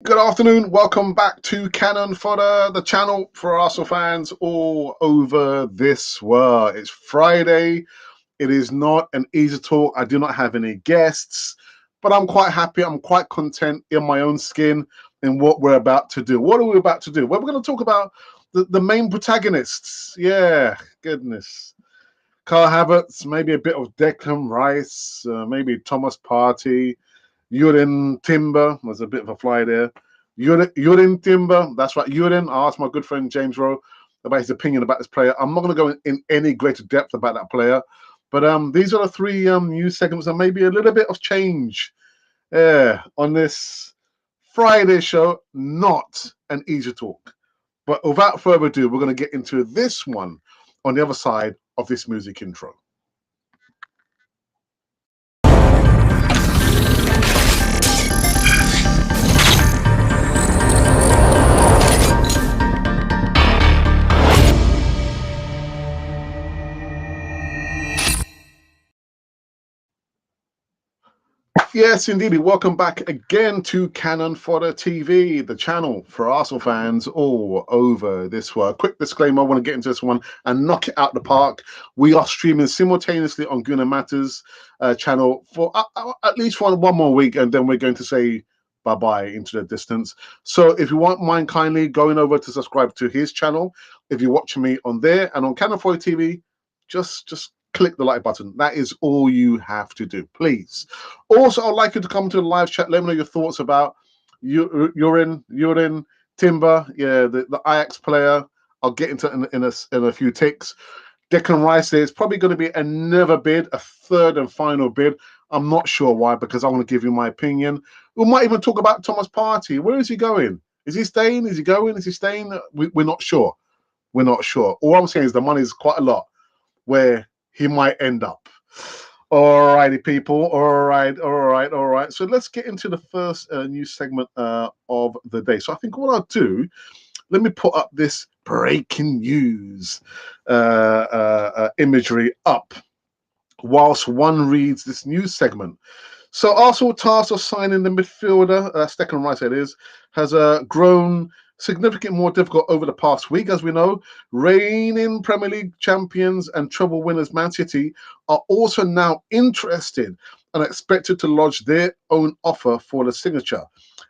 Good afternoon. Welcome back to Cannon Fodder, the channel for Arsenal fans all over this world. It's Friday. It is not an easy talk. I do not have any guests, but I'm quite happy. I'm quite content in my own skin in what we're about to do. What are we about to do? Well, we're going to talk about the main protagonists. Yeah, goodness. Carl Havertz, maybe a bit of Declan Rice, maybe Thomas Partey, Jurrien Timber was a bit of a fly there. Jurrien Timber, that's right, Jurrien. I asked my good friend James Rowe about his opinion about this player. I'm not going to go in any greater depth about that player, but these are the three news segments and maybe a little bit of change on this Friday show. Not an easy talk, but without further ado, we're going to get into this one on the other side of this music intro. Yes, indeed. Welcome back again to Cannon Fodder TV, the channel for Arsenal fans all over this world. Quick disclaimer, I want to get into this one and knock it out the park. We are streaming simultaneously on Guna Matters channel for at least one more week, and then we're going to say bye-bye into the distance. So if you want mind kindly going over to subscribe to his channel, if you're watching me on there and on Cannon Fodder TV, just click the like button. That is all you have to do, please. Also, I'd like you to come to the live chat. Let me know your thoughts about Jurrien Timber, yeah, the Ajax player. I'll get into it in a few ticks. Declan Rice is probably going to be another bid, a third and final bid. I'm not sure why, because I want to give you my opinion. We might even talk about Thomas Partey. Where is he going? Is he staying? Is he going? Is he staying? We're not sure. We're not sure. All I'm saying is the money is quite a lot where he might end up. All righty, people. All right. So let's get into the first news segment of the day. So I think what I'll do, let me put up this breaking news imagery up whilst one reads this news segment. So Arsenal tasked of signing the midfielder, Declan Rice it is, has grown significantly more difficult over the past week. As we know, reigning Premier League champions and treble winners Man City are also now interested and expected to lodge their own offer for the signature.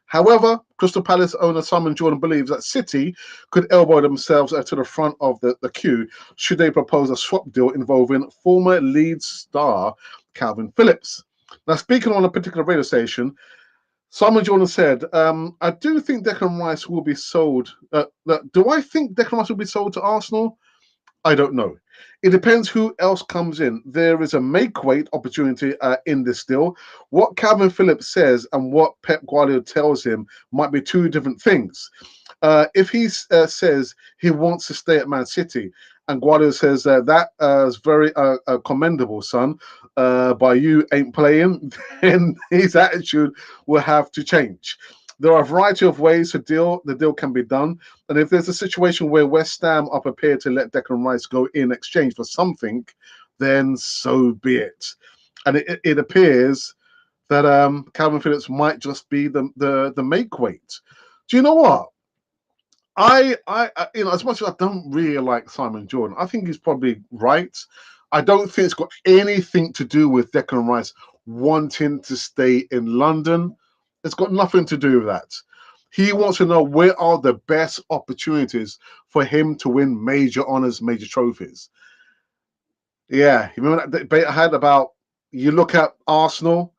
However, Crystal Palace owner Simon Jordan believes that City could elbow themselves to the front of the queue should they propose a swap deal involving former Leeds star Calvin Phillips. Now, speaking on a particular radio station, Simon Jordan said, I do think Declan Rice will be sold. Do I think Declan Rice will be sold to Arsenal? I don't know. It depends who else comes in. There is a make-weight opportunity in this deal. What Calvin Phillips says and what Pep Guardiola tells him might be two different things. If he says he wants to stay at Man City, and Guardiola says that is very commendable, son, by you ain't playing, then his attitude will have to change. There are a variety of ways the deal can be done. And if there's a situation where West Ham are prepared to let Declan Rice go in exchange for something, then so be it. And it appears that Calvin Phillips might just be the make weight. Do you know what? As much as I don't really like Simon Jordan, I think he's probably right. I don't think it's got anything to do with Declan Rice wanting to stay in London. It's got nothing to do with that. He wants to know where are the best opportunities for him to win major honors, major trophies. Yeah, you remember that debate I had about you look at Arsenal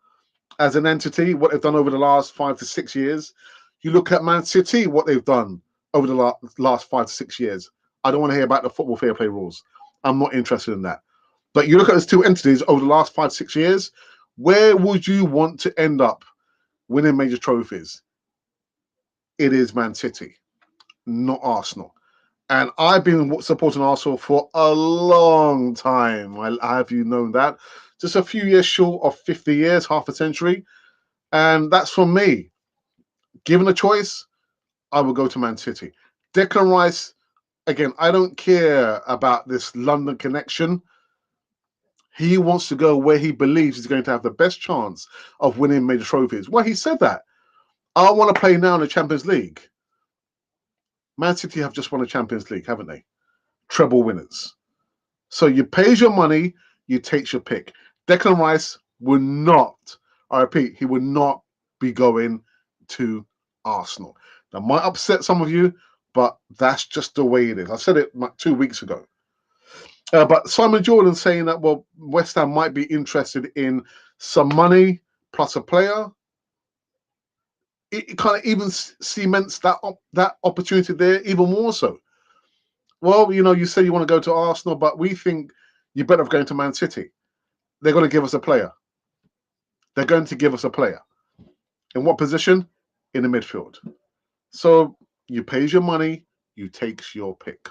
as an entity, what they've done over the last 5 to 6 years. You look at Man City, what they've done over the last 5 to 6 years. I don't want to hear about the football fair play rules. I'm not interested in that. But you look at those two entities over the last 5 to 6 years, where would you want to end up winning major trophies? It is Man City, not Arsenal. And I've been supporting Arsenal for a long time. I have you known that. Just a few years short of 50 years, half a century. And that's for me. Given a choice, I will go to Man City. Declan Rice, again, I don't care about this London connection. He wants to go where he believes he's going to have the best chance of winning major trophies. Well, he said that. I want to play now in the Champions League. Man City have just won the Champions League, haven't they? Treble winners. So you pays your money, you takes your pick. Declan Rice will not, I repeat, he will not be going to Arsenal. That might upset some of you, but that's just the way it is. I said it 2 weeks ago. But Simon Jordan saying that, well, West Ham might be interested in some money plus a player. It kind of even cements that opportunity there even more so. Well, you say you want to go to Arsenal, but we think you're better off going to Man City. They're going to give us a player. They're going to give us a player. In what position? In the midfield. So you pays your money, you takes your pick.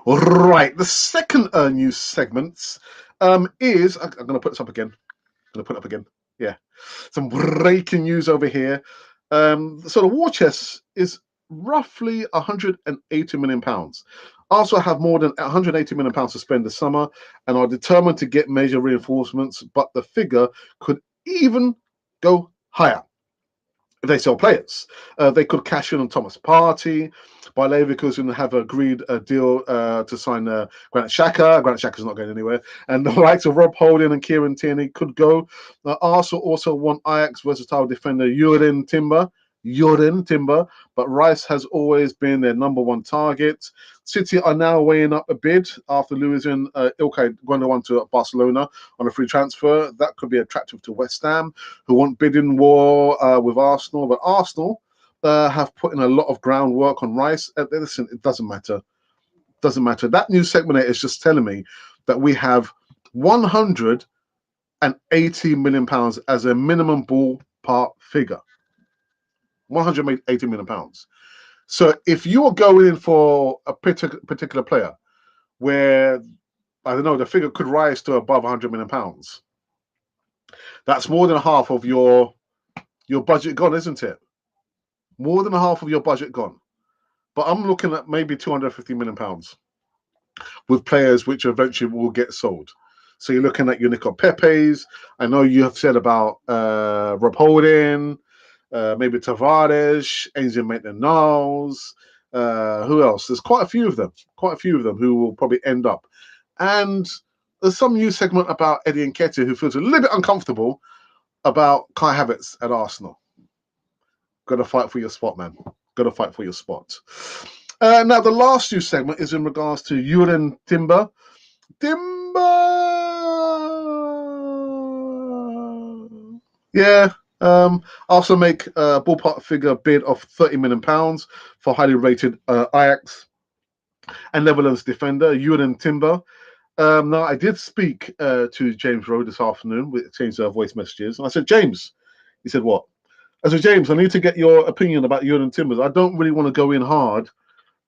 All right. The second news segment is, I'm going to put this up again. Yeah. Some breaking news over here. So the war chest is roughly £180 million. Also have more than £180 million to spend this summer and are determined to get major reinforcements, but the figure could even go higher if they sell players. They could cash in on Thomas Partey. By Leverkusen have agreed a deal to sign Granit Xhaka. Granit Xhaka's not going anywhere. And the likes of Rob Holding and Kieran Tierney could go. Arsenal also want Ajax versatile defender Jurrien Timber, but Rice has always been their number one target. City are now weighing up a bid after losing Ilkay Gundogan to Barcelona on a free transfer. That could be attractive to West Ham, who want bidding war with Arsenal. But Arsenal have put in a lot of groundwork on Rice. Listen, it doesn't matter. Doesn't matter. That news segment is just telling me that we have £180 million as a minimum ballpark figure. £180 million. So if you are going in for a particular player where, I don't know, the figure could rise to above £100 million, that's more than half of your budget gone, isn't it? More than half of your budget gone. But I'm looking at maybe £250 million with players which eventually will get sold. So you're looking at your Nico Pepes. I know you have said about Rob Holding, maybe Tavares, Ainsley Maitland-Niles. Who else? There's quite a few of them who will probably end up. And there's some news segment about Eddie Nketiah who feels a little bit uncomfortable about Kai Havertz at Arsenal. Got to fight for your spot, man. Got to fight for your spot. Now, the last news segment is in regards to Jurrien Timber. Yeah. Also make a ballpark figure bid of £30 million for highly rated Ajax and Netherlands defender Jurrien Timber. Now, I did speak to James Rowe this afternoon. We exchanged voice messages. And I said, James, he said, what? I said, James, I need to get your opinion about Jurrien Timber. I don't really want to go in hard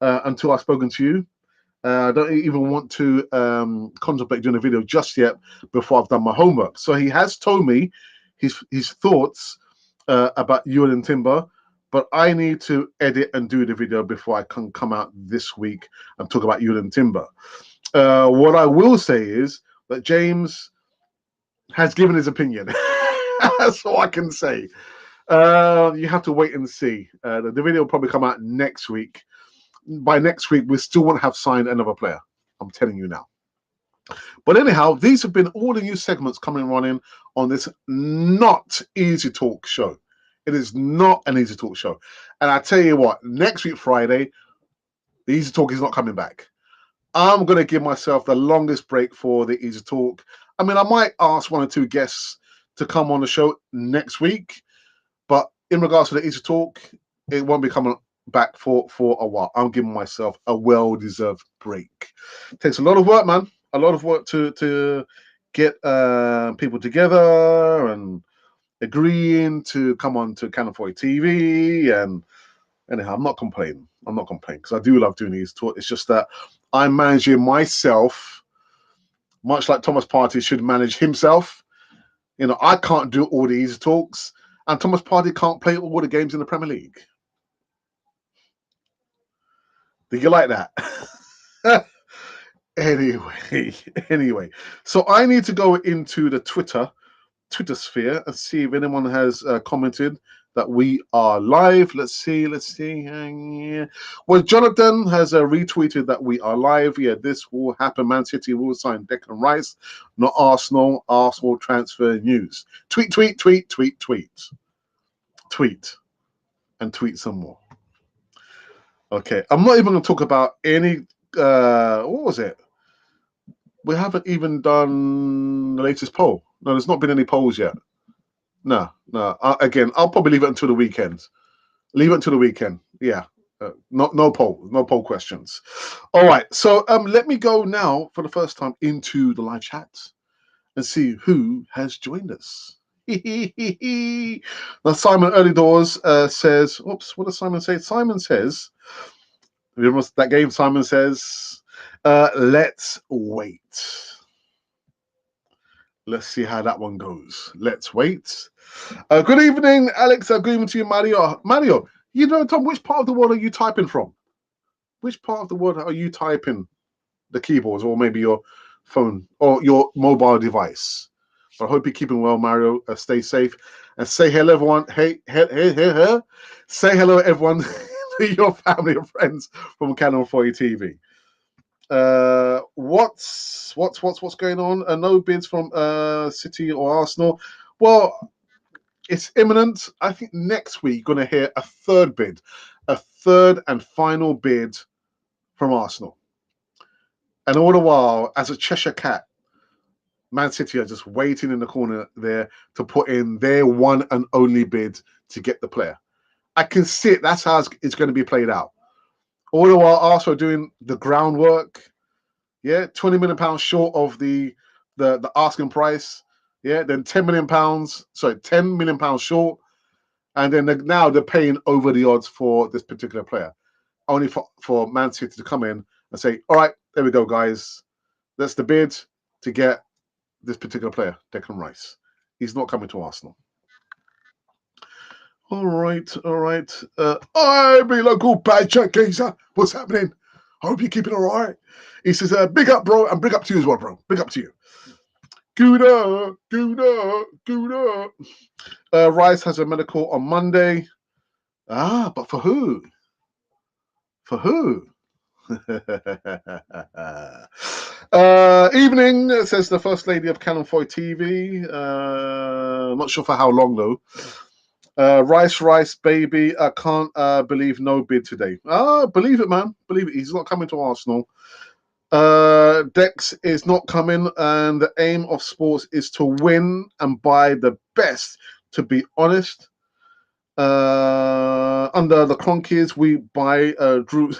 until I've spoken to you. I don't even want to contemplate doing a video just yet before I've done my homework. So he has told me his thoughts about Jurrien Timber, but I need to edit and do the video before I can come out this week and talk about Jurrien Timber. What I will say is that James has given his opinion. That's all I can say. You have to wait and see. The video will probably come out next week. By next week, we still won't have signed another player. I'm telling you now. But anyhow, these have been all the new segments coming running on this not easy talk show. It is not an easy talk show. And I tell you what, next week, Friday, the easy talk is not coming back. I'm going to give myself the longest break for the easy talk. I mean, I might ask one or two guests to come on the show next week. But in regards to the easy talk, it won't be coming back for a while. I'm giving myself a well-deserved break. It takes a lot of work, man. A lot of work to get people together and agreeing to come on to Canal 4 TV. And anyhow, I'm not complaining because I do love doing these talks. It's just that I'm managing myself, much like Thomas Partey should manage himself. You know, I can't do all the easy talks, and Thomas Partey can't play all the games in the Premier League. Do you like that? Anyway. So I need to go into the Twitter sphere and see if anyone has commented that we are live. Let's see. Well, Jonathan has retweeted that we are live. Yeah, this will happen. Man City will sign Declan Rice, not Arsenal. Arsenal transfer news. Tweet, and tweet some more. Okay, I'm not even going to talk about any. What was it? We haven't even done the latest poll. No, there's not been any polls yet. No. Again, I'll probably leave it until the weekend. Yeah. No poll questions. All right. So let me go now for the first time into the live chat and see who has joined us. Now Simon Early Doors says, oops, what does Simon say? Simon says, remember that game? Simon says, let's wait. Let's see how that one goes. Let's wait. Good evening, Alex. Good evening to you, Mario. Mario, you know, Tom, which part of the world are you typing from? Which part of the world are you typing the keyboards, or maybe your phone or your mobile device? But I hope you're keeping well, Mario. Stay safe and say hello, everyone. Hey. Say hello, everyone, to your family and friends from Canon 40 TV. What's going on? No bids from City or Arsenal. Well, it's imminent. I think next week you're going to hear a third and final bid from Arsenal. And all the while, as a Cheshire cat, Man City are just waiting in the corner there to put in their one and only bid to get the player. I can see it. That's how it's going to be played out. All the while, Arsenal doing the groundwork. Yeah, £20 million short of the asking price. Yeah, then £10 million. Sorry, £10 million short, and then now they're paying over the odds for this particular player, only for Man City to come in and say, "All right, there we go, guys. That's the bid to get this particular player, Declan Rice. He's not coming to Arsenal." All right. I be local badger geezer. What's happening? Hope you're keeping all right. He says, big up, bro, and big up to you as well, bro. Big up to you. Good up. Rice has a medical on Monday. But for who? Evening, says the First Lady of Canon 4 TV. I'm not sure for how long, though. Rice, baby. I can't believe no bid today. Believe it, man. Believe it. He's not coming to Arsenal. Dex is not coming, and the aim of sports is to win and buy the best. To be honest, under the Cronkies, we buy Drews.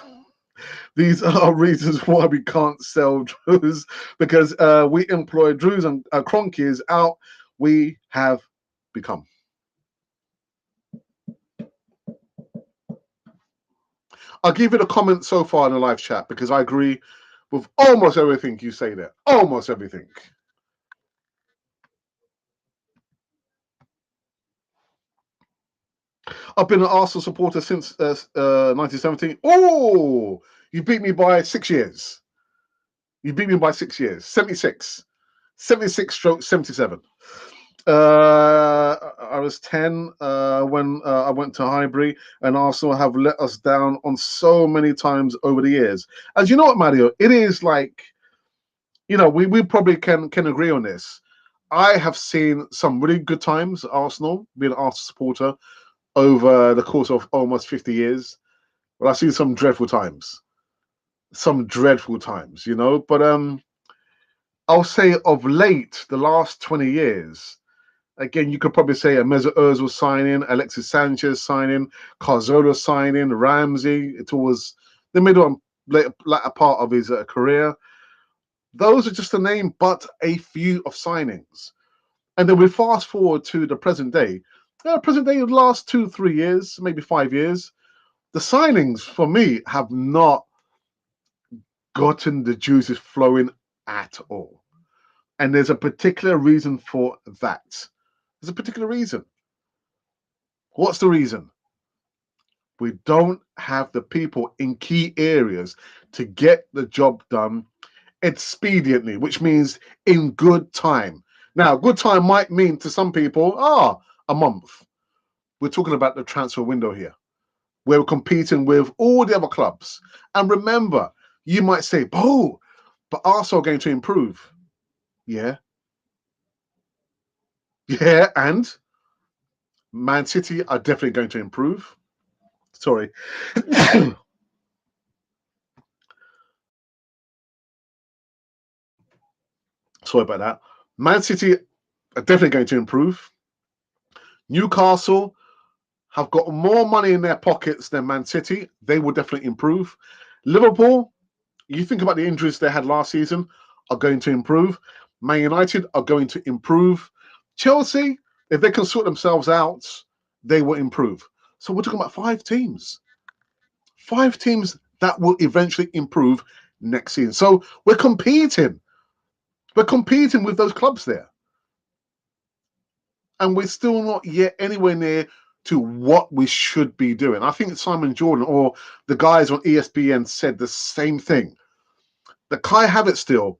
These are reasons why we can't sell Drews, because we employ Drews and Cronkies out. We have become. I'll give you the comment so far in the live chat because I agree with almost everything you say there. Almost everything. I've been an Arsenal supporter since 1970. Oh, you beat me by 6 years. 76. 76/77. I was 10 when I went to Highbury, and Arsenal have let us down on so many times over the years. And you know what, Mario? It is like, you know, we probably can agree on this. I have seen some really good times at Arsenal, being an Arsenal supporter over the course of almost 50 years. But I've seen some dreadful times. You know. But I'll say of late, the last 20 years, again, you could probably say a Mesut Ozil signing, Alexis Sanchez signing, Cazorla signing, Ramsey towards the middle and latter part of his career. Those are just a name, but a few of signings. And then we fast forward to the present day. Present day of the last 2-3 years, maybe 5 years, the signings for me have not gotten the juices flowing at all. And there's a particular reason for that. There's a particular reason. What's the reason? We don't have the people in key areas to get the job done expediently, which means in good time. Now, good time might mean to some people, a month. We're talking about the transfer window here. We're competing with all the other clubs. And remember, you might say, oh, but Arsenal are going to improve. Yeah. Yeah, and Man City are definitely going to improve. Sorry. Sorry about that. Man City are definitely going to improve. Newcastle have got more money in their pockets than Man City. They will definitely improve. Liverpool, you think about the injuries they had last season, are going to improve. Man United are going to improve. Chelsea, if they can sort themselves out, they will improve. So we're talking about 5 teams. 5 teams that will eventually improve next season. So we're competing. We're competing with those clubs there. And we're still not yet anywhere near to what we should be doing. I think Simon Jordan or the guys on ESPN said the same thing. The Kai Havertz deal,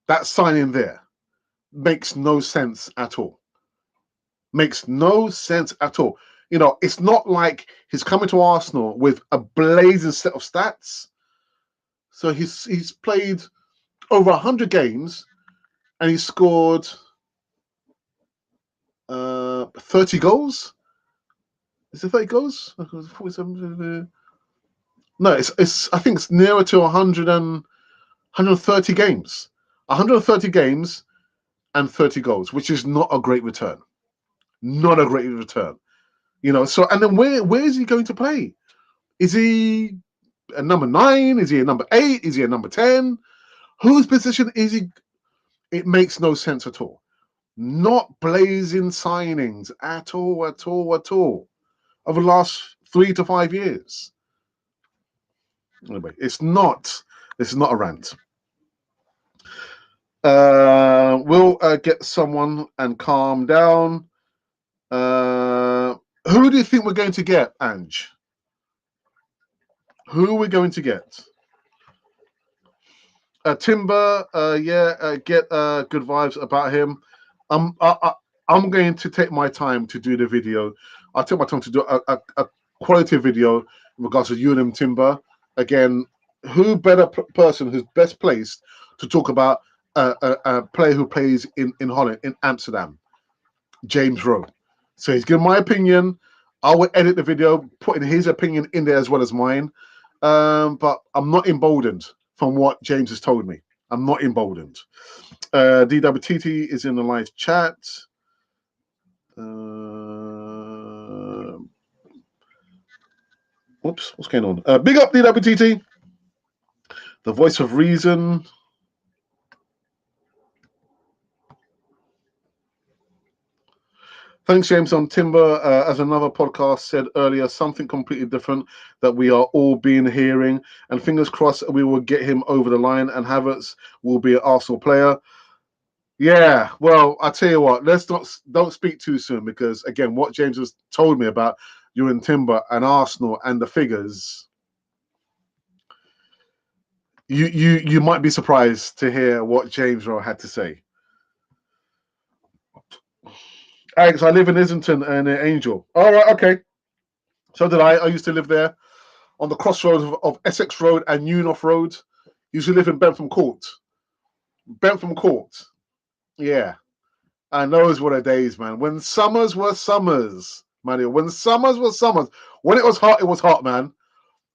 that signing there, makes no sense at all. Makes no sense at all. You know, it's not like he's coming to Arsenal with a blazing set of stats. So he's played over 100 games and he scored 30 goals. Is it 30 goals? 47. No, it's I think it's nearer to 130 games. 130 games and 30 goals, which is not a great return. Not a great return. You know, so and then where is he going to play? Is he a number 9? Is he a number 8? Is he a number 10? Whose position is he? It makes no sense at all. Not blazing signings at all over the last 3 to 5 years. Anyway, it's not a rant. We'll get someone and calm down. Who do you think we're going to get, Ange? Who are we going to get? Timber, get good vibes about him. I'm going to take my time to do the video. I'll take my time to do a quality video in regards to Jurrien Timber. Again, who better person who's best placed to talk about a player who plays in Holland, in Amsterdam, James Rowe. So he's given my opinion. I will edit the video, putting his opinion in there as well as mine. But I'm not emboldened from what James has told me. I'm not emboldened. DWTT is in the live chat. Whoops, what's going on? Big up, DWTT. The voice of reason. Thanks, James. On Timber, as another podcast said earlier, something completely different that we are all being hearing. And fingers crossed we will get him over the line and Havertz will be an Arsenal player. Yeah, well, I tell you what, don't speak too soon because, again, what James has told me about Jurrien Timber and Arsenal and the figures, you might be surprised to hear what James Rowe had to say. Alex, I live in Islington and Angel. All right, okay. So did I. I used to live there on the crossroads of Essex Road and Newnorth Road. Used to live in Bentham Court. Bentham Court. Yeah. And those were the days, man. When summers were summers, man. When summers were summers. When it was hot, man.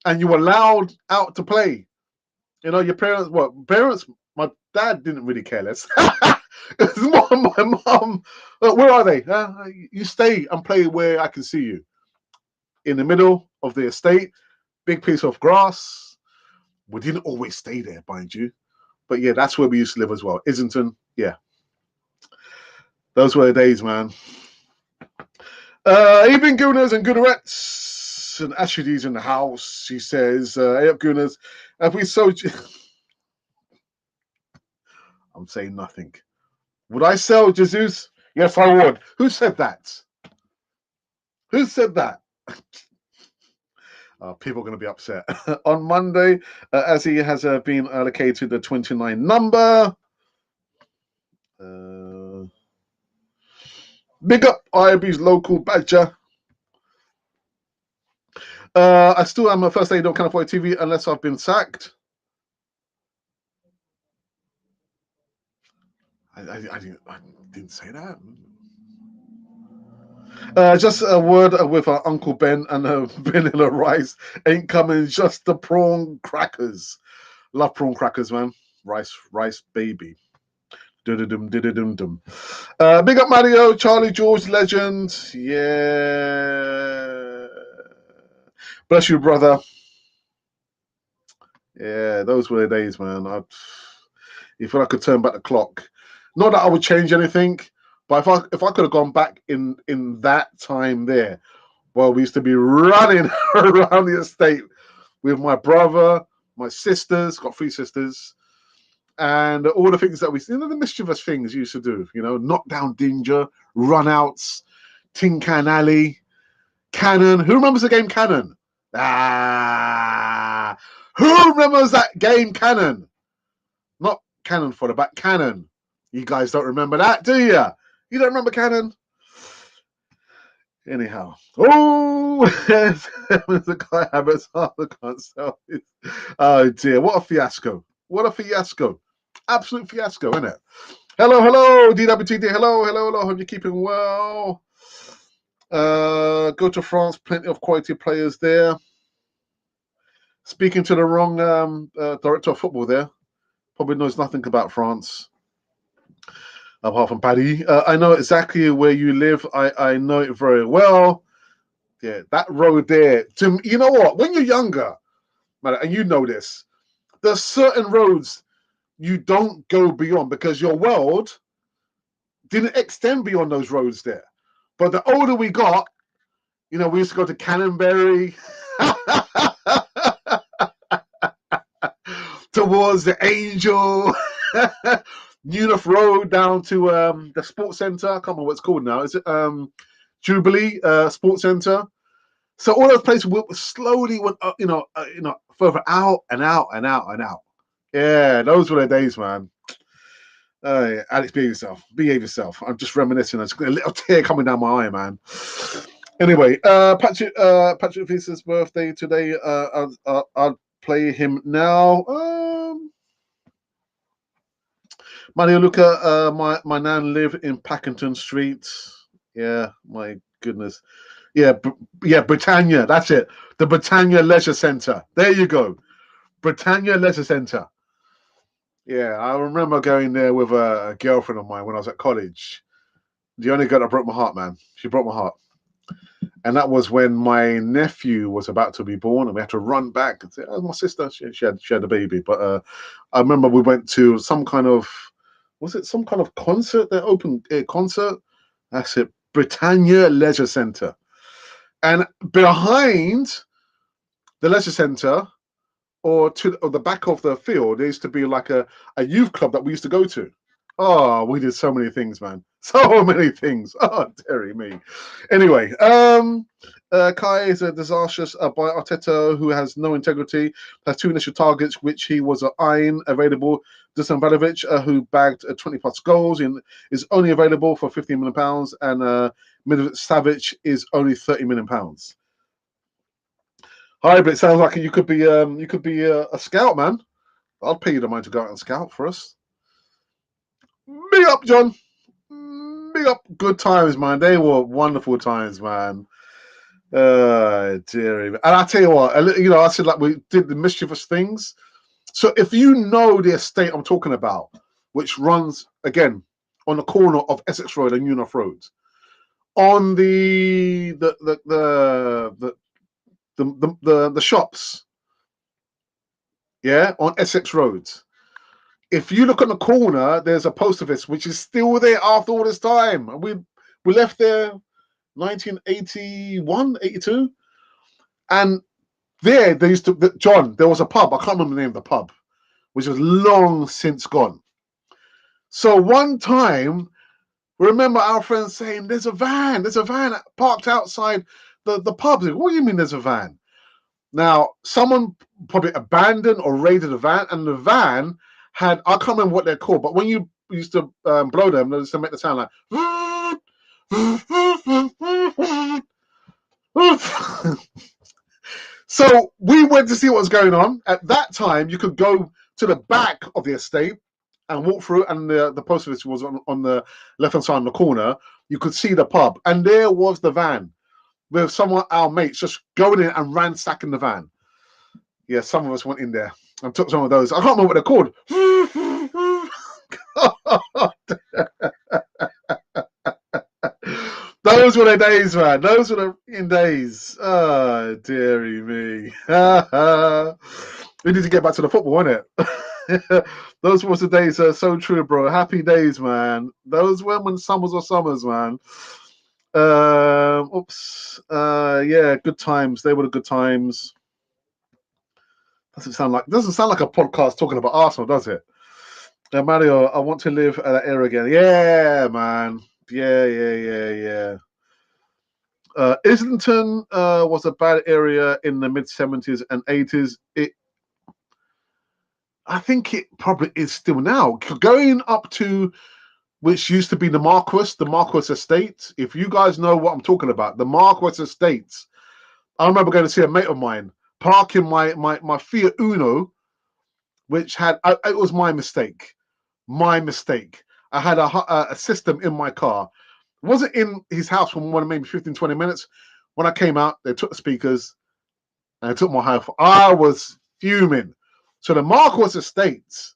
And you were allowed out to play. You know, your parents, my dad didn't really care less. It's more my mom. Where are they? You stay and play where I can see you. In the middle of the estate, big piece of grass. We didn't always stay there, mind you. But yeah, that's where we used to live as well. Islington, yeah. Those were the days, man. Evening, Gooners and Goonerettes. And Ashley's in the house. She says, hey up, Gooners. Have we sold you? I'm saying nothing. Would I sell Jesus? Yes, I would. Who said that? Who said that? People are going to be upset. On Monday, as he has been allocated the 29 number. Big up IB's local badger. I still am a first aid, can't afford TV unless I've been sacked. I didn't say that. Just a word with Uncle Ben and vanilla rice ain't coming, just the prawn crackers. Love prawn crackers, man. Rice baby. Dum. Big up Mario, Charlie George, legend. Yeah. Bless you, brother. Yeah, those were the days, man. If I could turn back the clock, not that I would change anything, but if I could have gone back in that time there, well, we used to be running around the estate with my brother, my sisters, got 3 sisters, and all the things that the mischievous things you used to do, knock down danger, run outs, Tin Can Alley, Cannon. Who remembers the game Cannon? Who remembers that game Cannon? Not Cannon for the back, Cannon. You guys don't remember that, do you? You don't remember Cannon? Anyhow, the guy habits can't sell it. Oh dear, what a fiasco! What a fiasco! Absolute fiasco, isn't it? Hello, DWTD. Hello. Hope you're keeping well. Go to France, plenty of quality players there. Speaking to the wrong director of football there. Probably knows nothing about France. Apart from Paddy. I know exactly where you live. I know it very well. Yeah, that road there. You know what? When you're younger, man, and you know this, there's certain roads you don't go beyond because your world didn't extend beyond those roads there. But the older we got, we used to go to Canonbury, towards the Angel, Newnough Road down to the Sports Centre. I can't remember what it's called now. Is it Jubilee Sports Centre? So all those places slowly went, further out and out and out and out. Yeah, those were the days, man. Alex, behave yourself. I'm just reminiscing. There's a little tear coming down my eye, man. Anyway, Patrick Visa's birthday today. I'll play him now. Mario Luca, my nan lived in Packington Street. Yeah, my goodness. Yeah, Britannia. That's it. The Britannia Leisure Centre. There you go. Britannia Leisure Centre. Yeah, I remember going there with a girlfriend of mine when I was at college. The only girl that broke my heart, man. She broke my heart. And that was when my nephew was about to be born, and we had to run back and say, "Oh, my sister, she had a baby." But I remember we went to some kind of concert? Their open air concert. That's it, Britannia Leisure Centre. And behind the leisure centre, or the back of the field, there used to be like a youth club that we used to go to. Oh, we did so many things, man. So many things. Oh, dearie me. Anyway, Kai is a disastrous by Arteta, who has no integrity, has 2 initial targets, which he was eyeing available. Dusan Vlahovic, who bagged 20-plus goals, is only available for £15 million, and Milovic Savic is only £30 million. Hi, but it sounds like you could be a scout, man. I'll pay you the money to go out and scout for us. Big up, John. Big up. Good times, man. They were wonderful times, man. Dearie. And I tell you what, I said like we did the mischievous things. So if you know the estate I'm talking about, which runs again on the corner of Essex Road and Newnough Road, on the shops, yeah, on Essex Road. If you look on the corner, there's a post office which is still there after all this time. And we left there 1981, 82. And there used to, John, there was a pub. I can't remember the name of the pub, which was long since gone. So one time, remember our friends saying, there's a van parked outside the pub. What do you mean there's a van? Now, someone probably abandoned or raided the van, and the van had, I can't remember what they're called, but when you used to blow them, they used to make the sound like, So we went to see what was going on. At that time, you could go to the back of the estate and walk through, and the post office was on the left-hand side in the corner. You could see the pub, and there was the van with some of our mates just going in and ransacking the van. Yeah, some of us went in there and took some of those. I can't remember what they're called. Those were the days, man. Those were the days. Oh, dearie me. We need to get back to the football, innit? Those were the days. So true, bro. Happy days, man. Those were when summers were summers, man. Yeah, good times. They were the good times. Doesn't sound like a podcast talking about Arsenal, does it? Mario, I want to live at that era again. Yeah, man. Yeah. Islington was a bad area in the mid-70s and 80s. I think it probably is still now. Going up to which used to be the Marquis Estate. If you guys know what I'm talking about, the Marquis Estates. I remember going to see a mate of mine parking my Fiat Uno, which had it was my mistake. I had a system in my car. It wasn't in his house for more than maybe 15, 20 minutes. When I came out, they took the speakers and they took my hi-fi. I was fuming. So the Marquis Estates,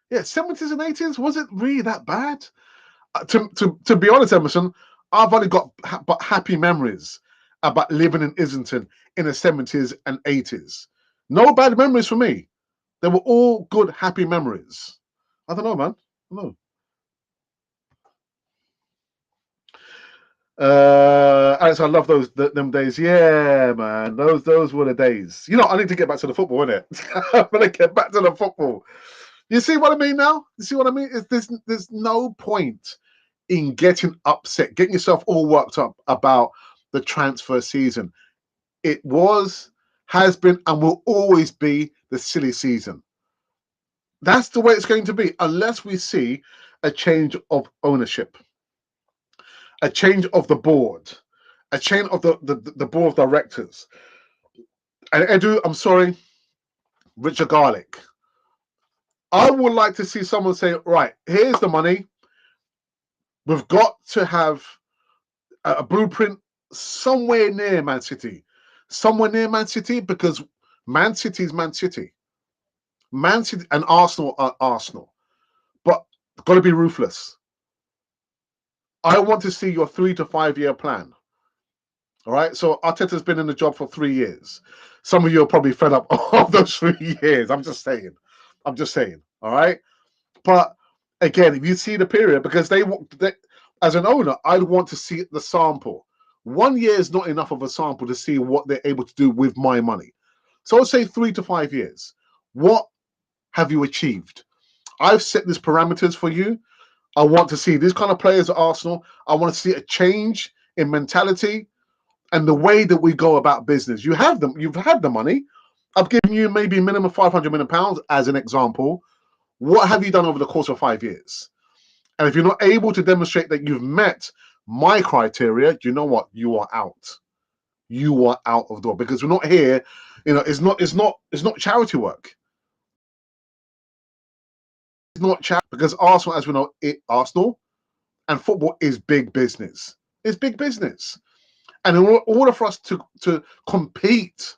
yeah, 70s and 80s, was it really that bad? To be honest, Emerson, I've only got but happy memories about living in Islington in the 70s and 80s. No bad memories for me. They were all good, happy memories. I don't know, man. I don't know. Alex, I love them days. Yeah, man. Those were the days. You know, I need to get back to the football, innit? I'm gonna get back to the football. You see what I mean now? You see what I mean? There's no point in getting upset, getting yourself all worked up about the transfer season. It was, has been, and will always be the silly season. That's the way it's going to be, unless we see a change of ownership, a change of the board, a change of the board of directors. And Edu, I'm sorry, Richard Garlick. I would like to see someone say, right, here's the money. We've got to have a blueprint somewhere near Man City. Because Man City is Man City. Man City and Arsenal are Arsenal. But got to be ruthless. I want to see your 3 to 5 year plan. All right. So Arteta's been in the job for 3 years. Some of you are probably fed up of those 3 years. I'm just saying. All right. But again, if you see the period, because they as an owner, I'd want to see the sample. 1 year is not enough of a sample to see what they're able to do with my money. So I'd say 3 to 5 years. What have you achieved? I've set these parameters for you. I want to see these kind of players at Arsenal. I want to see a change in mentality and the way that we go about business. You have them. You've had the money. I've given you maybe minimum £500 million as an example. What have you done over the course of 5 years? And if you're not able to demonstrate that you've met my criteria, do you know what? You are out. You are out of the door, because we're not here. You know, it's not charity work. It's not charity, because Arsenal, as we know, Arsenal and football is big business. It's big business. And in order for us to compete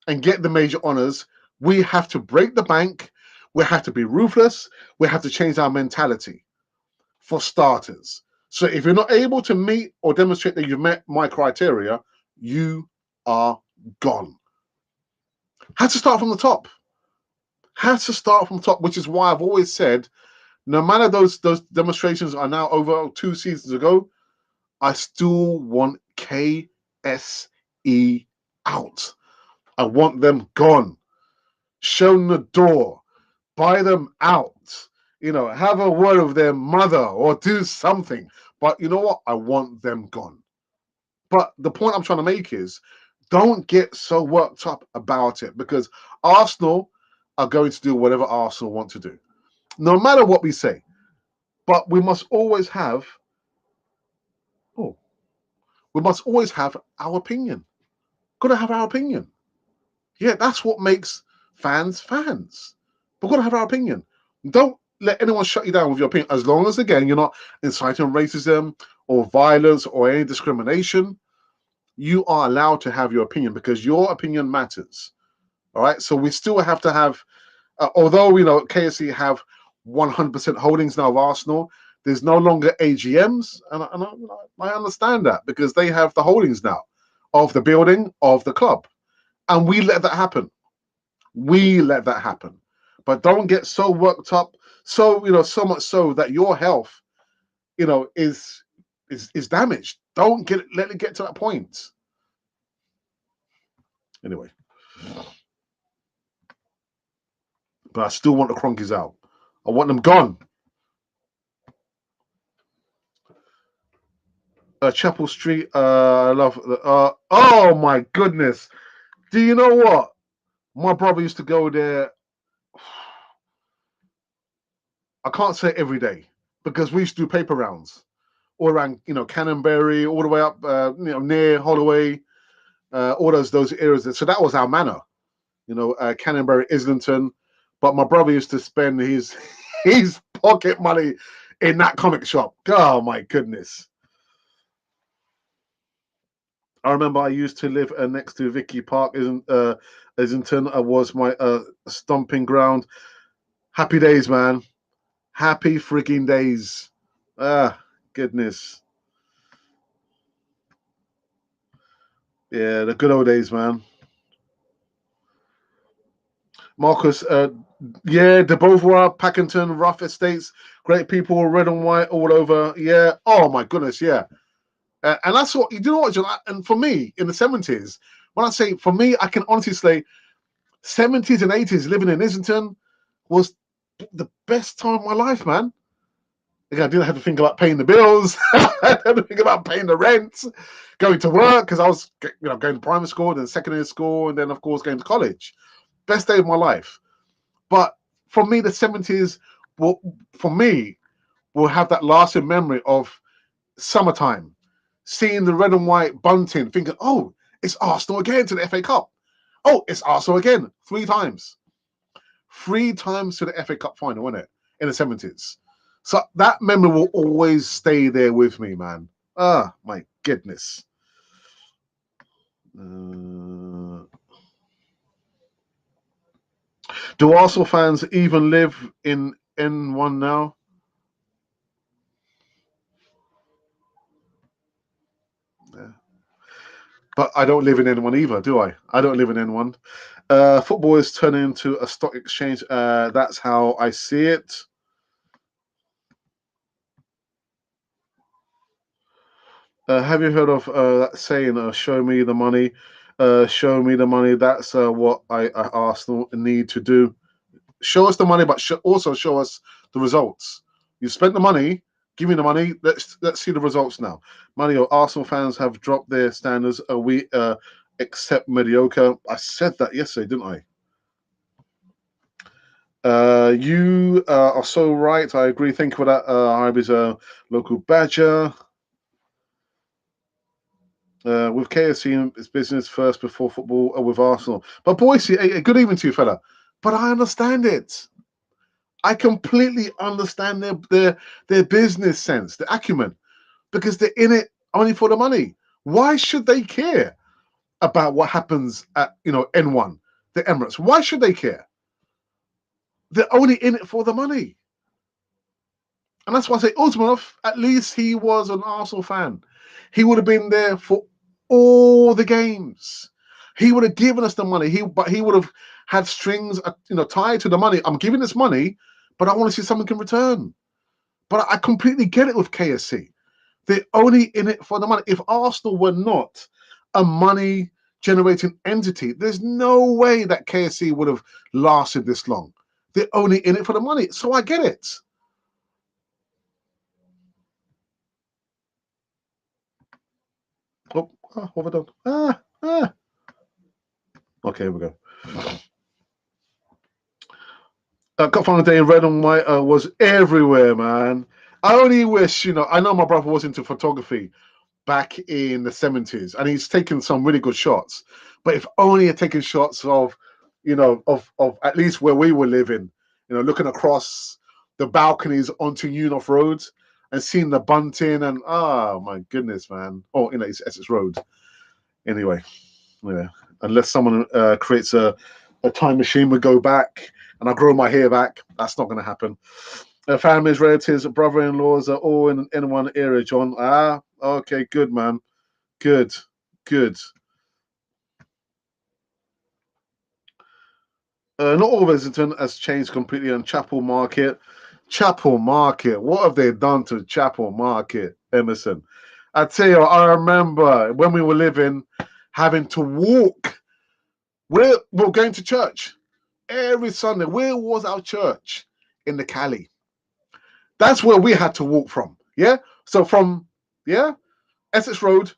and get the major honors, we have to break the bank. We have to be ruthless. We have to change our mentality, for starters. So if you're not able to meet or demonstrate that you've met my criteria, you are gone. Had to start from the top. Which is why I've always said, no matter those demonstrations are now over 2 seasons ago, I still want KSE out. I want them gone. Show them the door. Buy them out. You know, have a word with their mother or do something. But you know what? I want them gone. But the point I'm trying to make is, don't get so worked up about it, because Arsenal are going to do whatever Arsenal want to do, no matter what we say. But we must always have, our opinion. Gotta have our opinion. Yeah, that's what makes fans fans. We've got to have our opinion. Don't let anyone shut you down with your opinion. As long as, again, you're not inciting racism or violence or any discrimination, you are allowed to have your opinion because your opinion matters. All right. So we still have to have, although, KSC have 100% holdings now of Arsenal, there's no longer AGMs. And I understand that because they have the holdings now of the building, of the club. And we let that happen. We let that happen. But don't get so worked up, so much so that your health, is damaged. Don't let it get to that point. Anyway. But I still want the Cronkies out. I want them gone. Chapel Street, I love. Oh my goodness! Do you know what? My brother used to go there. I can't say every day because we used to do paper rounds all around, Canonbury, all the way up, near Holloway, all those areas. So that was our manor, Canonbury, Islington. But my brother used to spend his his pocket money in that comic shop. Oh my goodness! I remember I used to live next to Vicky Park, Islington. Was my stomping ground. Happy days, man. Happy freaking days. Ah, goodness. Yeah, the good old days, man. Marcus, yeah, De Beauvoir, Packington, Rough Estates, great people, red and white all over. Yeah. Oh my goodness, yeah. And that's what you know. What, John? And for me, in the 70s, when I say for me, I can honestly say 70s and 80s living in Islington was the best time of my life, man. Again, I didn't have to think about paying the bills. I had to think about paying the rent, going to work because I was, going to primary school, then secondary school, and then of course going to college. Best day of my life. But for me, the 70s will have that lasting memory of summertime, seeing the red and white bunting, thinking, oh, it's Arsenal again to the FA Cup. Oh, it's Arsenal again, 3 times. 3 times to the FA Cup final, wasn't it? In the 70s. So that memory will always stay there with me, man. Ah, my goodness. Do Arsenal fans even live in N1 now? Yeah. But I don't live in N1 either, do I? I don't live in N1. Football is turning into a stock exchange. That's how I see it. Have you heard of that saying, show me the money? Show me the money. That's what Arsenal need to do. Show us the money, but also show us the results. You spent the money, give me the money. Let's see the results now. Mario, Arsenal fans have dropped their standards. We accept mediocre. I said that yesterday, didn't I? You are so right. I agree. Thank you for that. Ivy's a local badger. With KFC, it's business first before football with Arsenal. But Boise, good evening to you, fella. But I understand it. I completely understand their business sense, the acumen, because they're in it only for the money. Why should they care about what happens at N1, the Emirates? Why should they care? They're only in it for the money. And that's why I say Usmanov, at least he was an Arsenal fan. He would have been there for all the games. He would have given us the money. But he would have had strings, tied to the money. I'm giving this money, but I want to see something in return. But I completely get it with KSC. They're only in it for the money. If Arsenal were not a money-generating entity, there's no way that KSC would have lasted this long. They're only in it for the money. So I get it. Oh, what have I done? Okay, here we go. Cup final day in red and white was everywhere, man. I only wish, I know my brother was into photography back in the 70s, and he's taken some really good shots. But if only he'd taken shots of, of at least where we were living, looking across the balconies onto Union Road and seeing the bunting, and oh my goodness, man. Oh, it's Essex Road. Anyway, yeah. Unless someone creates a time machine, we go back and I grow my hair back. That's not going to happen. Families, relatives, brother-in-laws are all in one area, John. Ah, okay, good, man. Good. Not all of Islington has changed completely on Chapel Market. Chapel Market, what have they done to Chapel Market, Emerson? I tell you, I remember when we were living, having to walk. We're going to church every Sunday. Where was our church? In the Cali. That's where we had to walk from. Yeah. So from Essex Road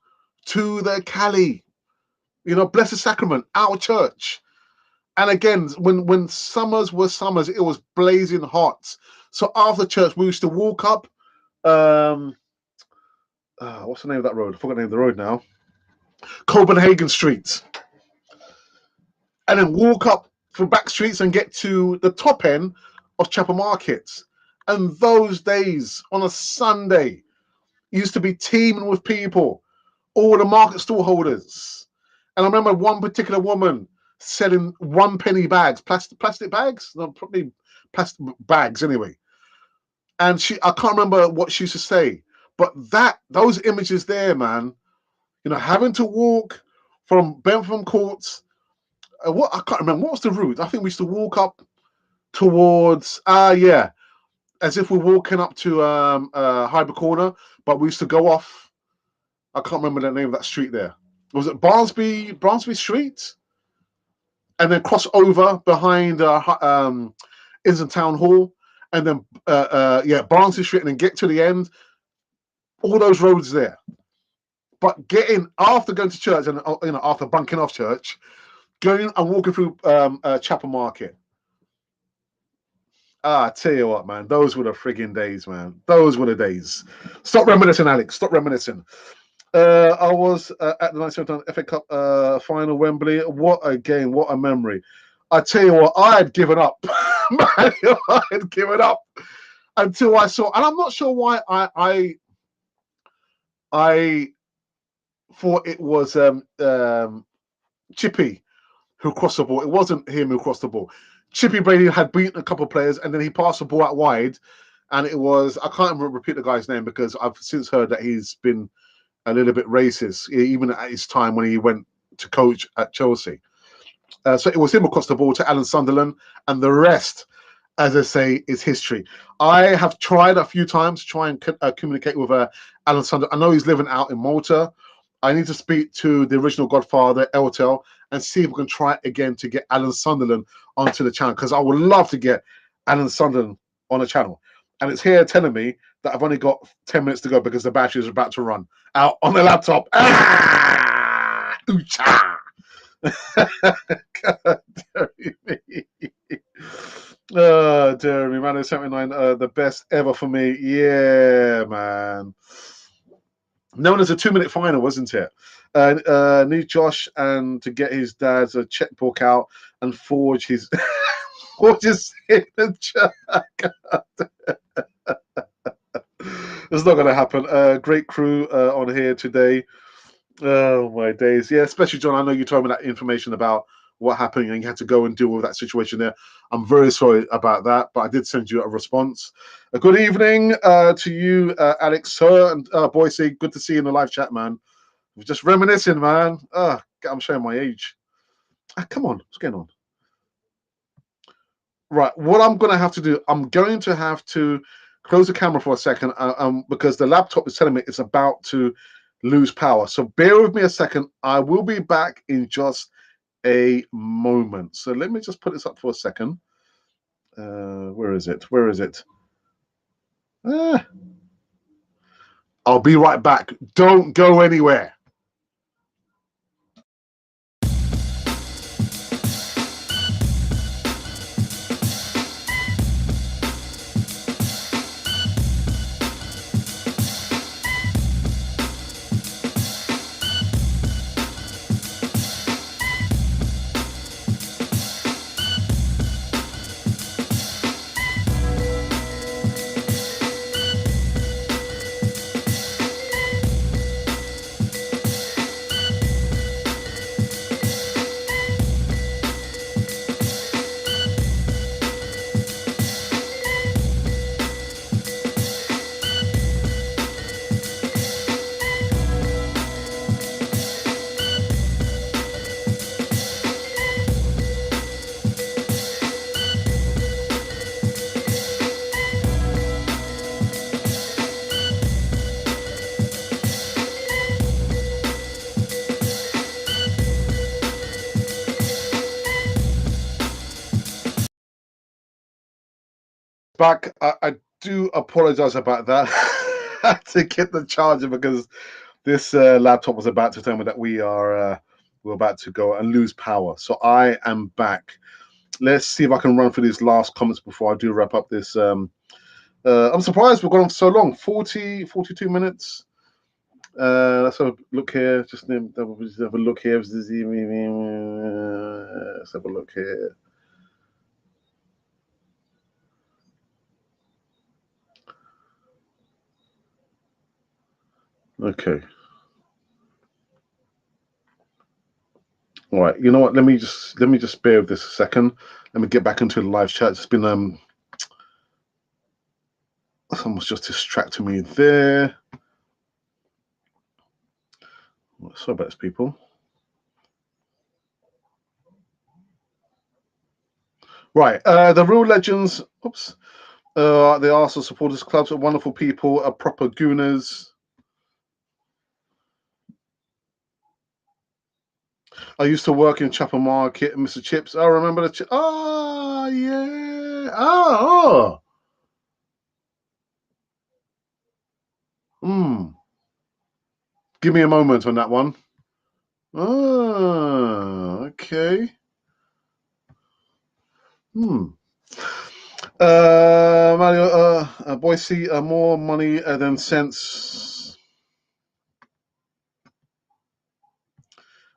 to the Cali. Blessed Sacrament, our church. And again, when summers were summers, it was blazing hot. So after church, we used to walk up. What's the name of that road? I forgot the name of the road now. Copenhagen Street. And then walk up from back streets and get to the top end of Chapel Markets. And those days on a Sunday used to be teeming with people, all the market stall holders. And I remember one particular woman selling 1 penny bags, plastic bags, no, probably plastic bags anyway. And I can't remember what she used to say, but those images there, man, having to walk from Bentham Courts. I can't remember what was the route. I think we used to walk up towards as if we're walking up to Hyber Corner, but we used to go off. I can't remember the name of that street there. Was it Barnsby Street? And then cross over behind Islington Town Hall, and then Barnsley Street, and then get to the end. All those roads there. But after going to church and after bunking off church, going and walking through Chapel Market. I tell you what, man, those were the frigging days, man. Those were the days. Stop reminiscing, Alex. Stop reminiscing. I was at the 1979 FA Cup final, Wembley. What a game! What a memory! I tell you what, I had given up. I had given up until I saw, and I'm not sure why I thought it was Chippy who crossed the ball. It wasn't him who crossed the ball. Chippy Brady had beaten a couple of players, and then he passed the ball out wide, and it was, I can't repeat the guy's name because I've since heard that he's been a little bit racist, even at his time when he went to coach at Chelsea. So it was him across the ball to Alan Sunderland, and the rest, as I say, is history. I have tried a few times to try and communicate with Alan Sunderland. I know he's living out in Malta. I need to speak to the original Godfather, Eltel, and see if we can try again to get Alan Sunderland onto the channel, because I would love to get Alan Sunderland on the channel. And it's here telling me that I've only got 10 minutes to go because the battery is about to run out on the laptop. Ah! Ooh-cha! God, Jeremy. Jeremy, man, 79, the best ever for me. Yeah, man. Known as a 2-minute final, wasn't it? Need Josh and to get his dad's checkbook out and forge his signature. It's not going to happen. Great crew on here today. Oh my days. Yeah, especially John, I know you told me that information about what happened and you had to go and deal with that situation there. I'm very sorry about that, but I did send you a response. A good evening to you, Alex, sir, and Boise. Good to see you in the live chat, man. We're just reminiscing, man. I'm showing my age. Come on, what's going on? Right, what I'm going to have to do, I'm going to have to close the camera for a second because the laptop is telling me it's about to lose power. So bear with me a second. I will be back in just a moment. So let me just put this up for a second. Where is it? Where is it? I'll be right back. Don't go anywhere. Back. I do apologize about that. I had to get the charger because this laptop was about to tell me that we're about to go and lose power. So I am back. Let's see if I can run through these last comments before I do wrap up this. I'm surprised we've gone on for so long. 42 minutes. Let's have a look here. Just have a look here. Let's have a look here. Okay. All right. You know what? Let me just bear with this a second. Let me get back into the live chat. It's been someone's just distracting me there. Sorry about this, people. Right. The Real Legends. Oops. The Arsenal supporters clubs are wonderful people. Are proper gooners. I used to work in Chapel Market, Mr. Chips. I remember the. Oh yeah. Oh. Hmm. Give me a moment on that one. Oh. Okay. Hmm. Mario. Boise. More money than sense.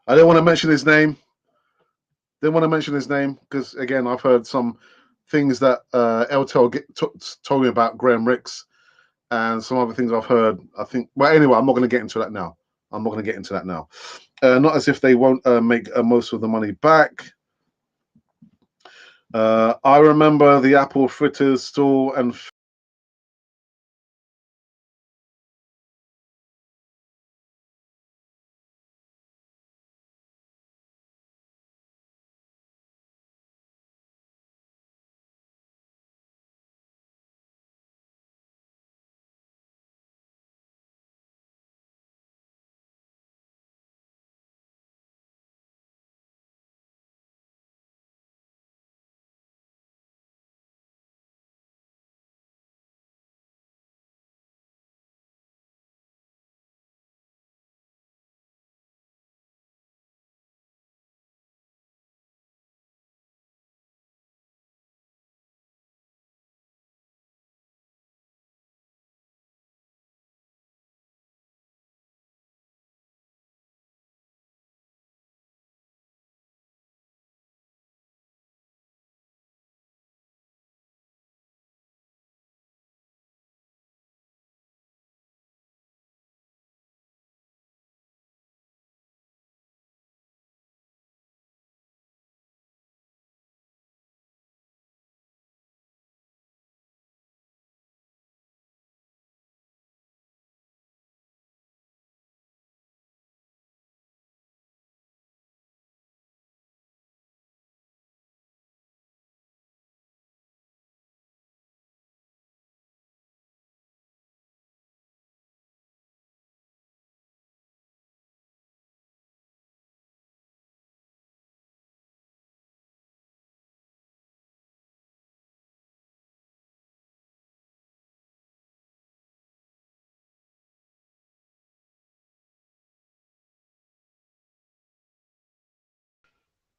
I don't want to mention his name. Didn't want to mention his name because again, I've heard some things that Eltel told me about Graham Ricks and some other things I've heard. I think. Well, anyway, I'm not going to get into that now. Not as if they won't make most of the money back. I remember the Apple fritters stall and.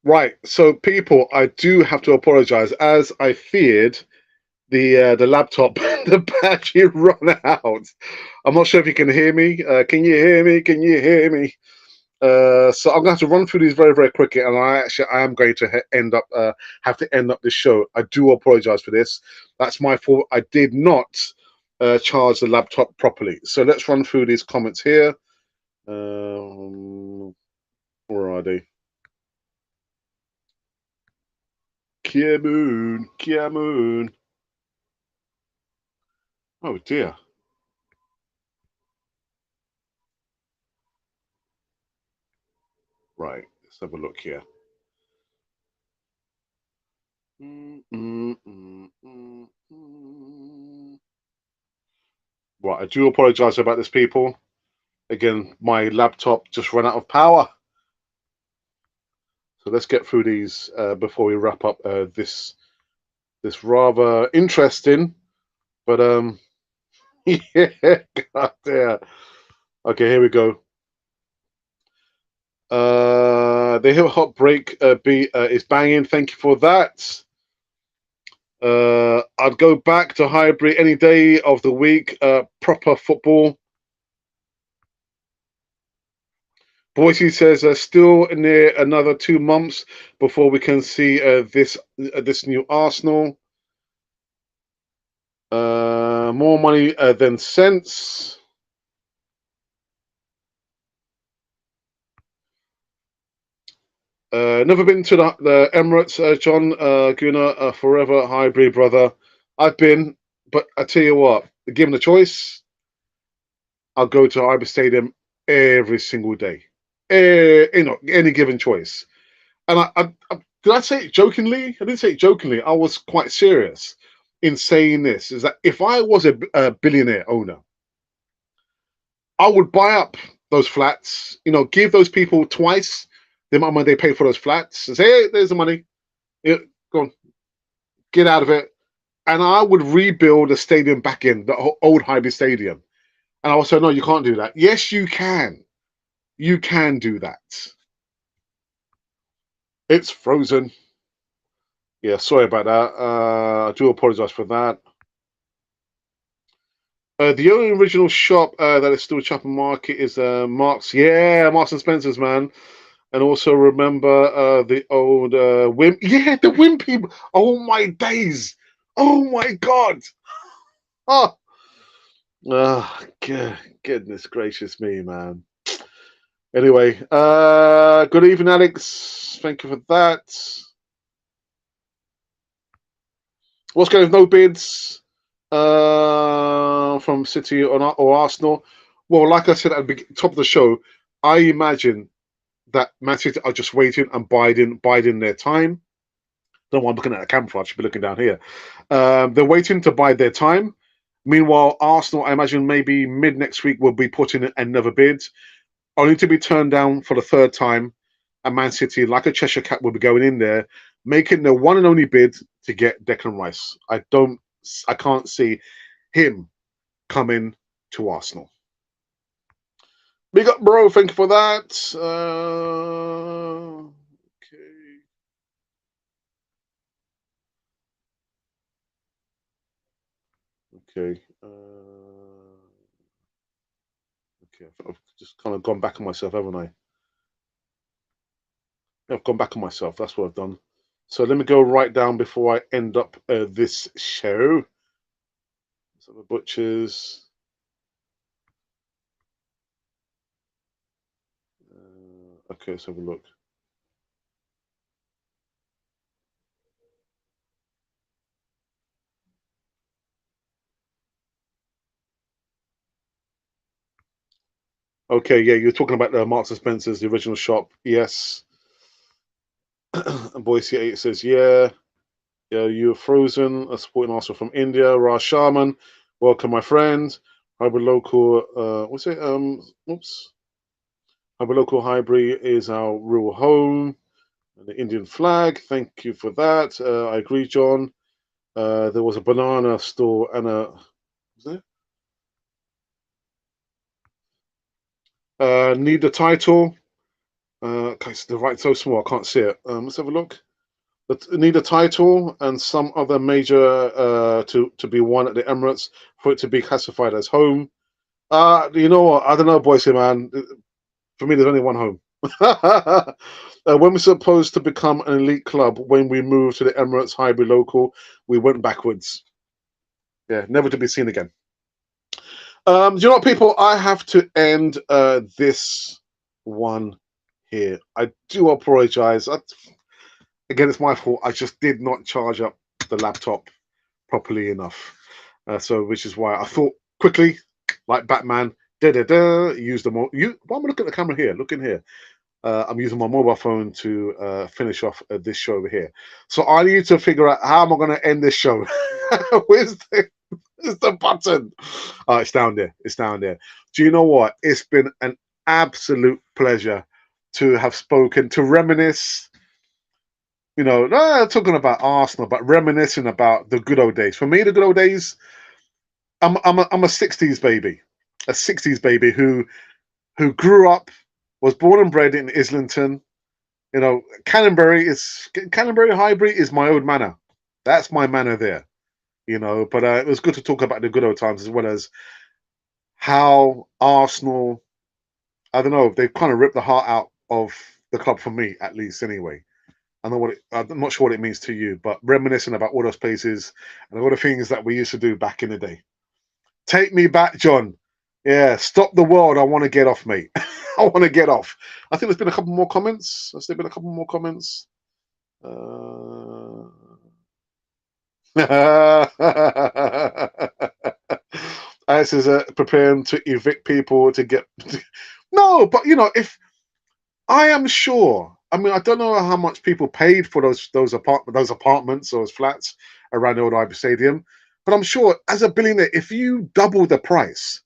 Right, so people, I do have to apologize. As I feared, the laptop, the battery run out. I'm not sure if you can hear me. Can you hear me? Can you hear me? So I'm going to have to run through these very, very quickly, and I am going to have to end up this show. I do apologize for this. That's my fault. I did not charge the laptop properly. So let's run through these comments here. Where are they? Kia Moon, Kia Moon. Oh dear. Right, let's have a look here. Right, I do apologize about this, people. Again, my laptop just ran out of power. So let's get through these before we wrap up this It's rather interesting, but yeah, god damn. Okay, here we go. The hip hop break beat is banging. Thank you for that. I'd go back to Highbury any day of the week. Proper football. Boise says still near another 2 months before we can see this new Arsenal. More money than sense. Never been to the Emirates, John Guna, forever Highbury brother. I've been, but I tell you what, given the choice, I'll go to Highbury Stadium every single day. Any given choice. And did I say it jokingly? I didn't say it jokingly. I was quite serious in saying this. Is that if I was a billionaire owner, I would buy up those flats. Give those people twice the amount of money they pay for those flats. And say, hey, there's the money. Yeah, go on, get out of it. And I would rebuild the stadium back in the old Highbury Stadium. And I would say, no, you can't do that. Yes, you can. You can do that. It's frozen. Yeah, sorry about that. I do apologize for that. The only original shop that is still Chapel Market is Marks. Yeah, Marks and Spencer's, man. And also remember the old Wimp. Yeah, the Wimpy. Oh my days. Oh my God. Oh, goodness gracious me, man. Anyway, good evening, Alex. Thank you for that. What's going on? No bids from City or Arsenal? Well, like I said at the top of the show, I imagine that Man City are just waiting and biding their time. Don't know why I'm looking at a camera. I should be looking down here. They're waiting to bide their time. Meanwhile, Arsenal, I imagine maybe mid next week will be putting in another bid, only to be turned down for the third time. And Man City, like a Cheshire Cat, will be going in there, making the one and only bid to get Declan Rice. I can't see him coming to Arsenal. Big up, bro. Thank you for that. Okay. Okay. Okay. I've just kind of gone back on myself, haven't I? I've gone back on myself. That's what I've done. So let me go right down before I end up this show. So the butchers. Okay, let's have a look. Okay, yeah, you're talking about the Marks and Spencer's, the original shop. Yes. And Boise 8 says, yeah, you're frozen. A supporting Arsenal from India. Raj Sharman, welcome, my friend. Highbury local, what's it? Oops. Highbury local Highbury is our real home. And the Indian flag, thank you for that. I agree, John. There was a banana store and a. Was there? Need the title. Okay, so the right so small, I can't see it. Let's have a look. Need a title and some other major to be won at the Emirates for it to be classified as home. You know what? I don't know, boys, man. For me, there's only one home. When we're supposed to become an elite club, when we moved to the Emirates Highbury local, we went backwards. Yeah, never to be seen again. Do you know what, people? I have to end this one here. I do apologize. Again, it's my fault. I just did not charge up the laptop properly enough. So, which is why I thought quickly, like Batman, use the why am I looking at the camera here? Look in here. I'm using my mobile phone to finish off this show over here. So I need to figure out how am I going to end this show. Where's the button? Oh, it's down there. It's down there. Do you know what? It's been an absolute pleasure to have spoken, to reminisce, You know, talking about Arsenal, but reminiscing about the good old days. For me, the good old days, I'm a 60s baby. A 60s baby who grew up, was born and bred in Islington. You know, Canterbury Highbury is my old manor. That's my manor there. You know, but it was good to talk about the good old times as well as how Arsenal, I don't know, they've kind of ripped the heart out of the club for me, at least anyway. I'm not sure what it means to you, but reminiscing about all those places and all the things that we used to do back in the day. Take me back, John. Yeah, stop the world. I want to get off, mate. I want to get off. I think there's been a couple more comments. Has there been a couple more comments? Alice is preparing to evict people to get. No, but you know, if I am sure. I mean, I don't know how much people paid for those apartments, those flats around the old Iber Stadium, but I'm sure as a billionaire, if you double the price,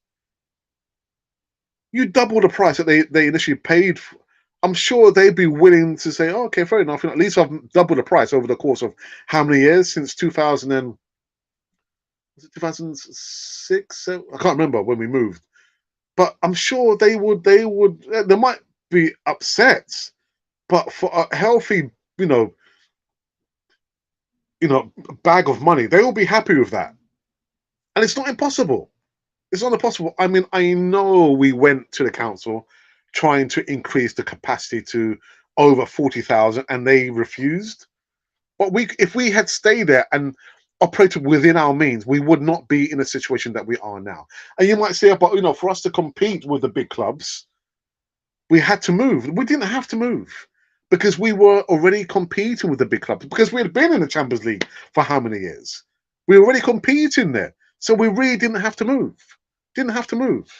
that they initially paid for, I'm sure they'd be willing to say, oh, okay, fair enough. You know, at least I've doubled the price over the course of how many years since 2000 and was it 2006? I can't remember when we moved, but I'm sure they would. They might be upset, but for a healthy, you know, bag of money, they will be happy with that. And it's not impossible. It's not impossible. I mean, I know we went to the council trying to increase the capacity to over 40,000 and they refused. But if we had stayed there and operated within our means, we would not be in a situation that we are now. And you might say, but you know, for us to compete with the big clubs, we had to move. We didn't have to move because we were already competing with the big clubs because we had been in the Champions League for how many years? We were already competing there. So we really didn't have to move. Didn't have to move.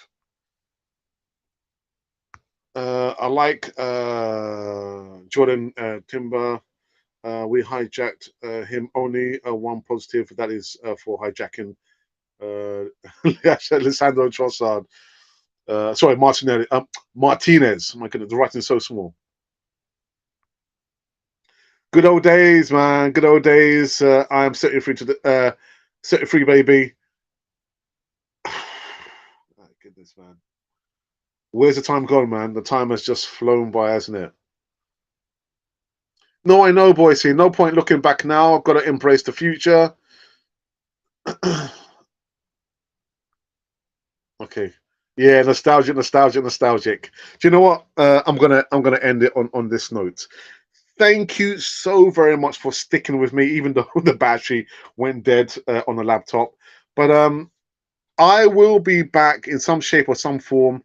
I like Jurrien Timber. We hijacked him. Only one positive, that is for hijacking Lisandro Trossard. Sorry, Martinez. My goodness, the writing's so small. Good old days, man. Good old days. I am set you free to the set you free, baby. My goodness, man. Where's the time gone, man? The time has just flown by, hasn't it? No, I know, Boise. No point looking back now. I've got to embrace the future. Okay. Yeah, nostalgic. Do you know what? I'm gonna end it on this note. Thank you so very much for sticking with me, even though the battery went dead on the laptop. But I will be back in some shape or some form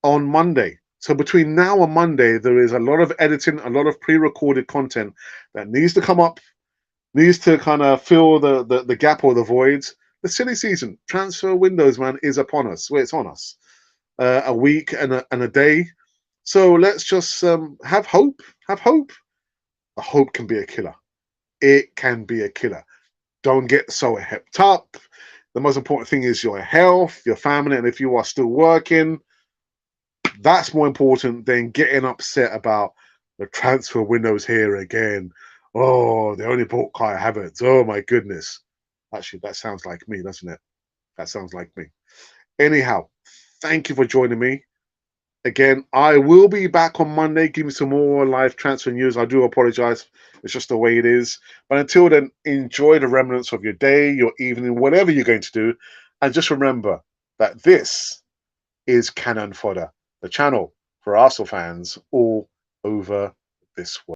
on Monday. So between now and Monday, there is a lot of editing, a lot of pre-recorded content that needs to come up, needs to kind of fill the gap or the voids. The silly season, transfer windows, man, is upon us. Well, it's on us. A week and a day. So let's just have hope. Have hope. A hope can be a killer. It can be a killer. Don't get so hepped up. The most important thing is your health, your family, and if you are still working, that's more important than getting upset about the transfer windows here again. Oh, they only bought Kai Havertz. Oh my goodness. Actually, that sounds like me, doesn't it? That sounds like me. Anyhow, thank you for joining me. Again, I will be back on Monday, give me some more live transfer news. I do apologize. It's just the way it is. But until then, enjoy the remnants of your day, your evening, whatever you're going to do. And just remember that this is Cannon Fodder, the channel for Arsenal fans all over this world.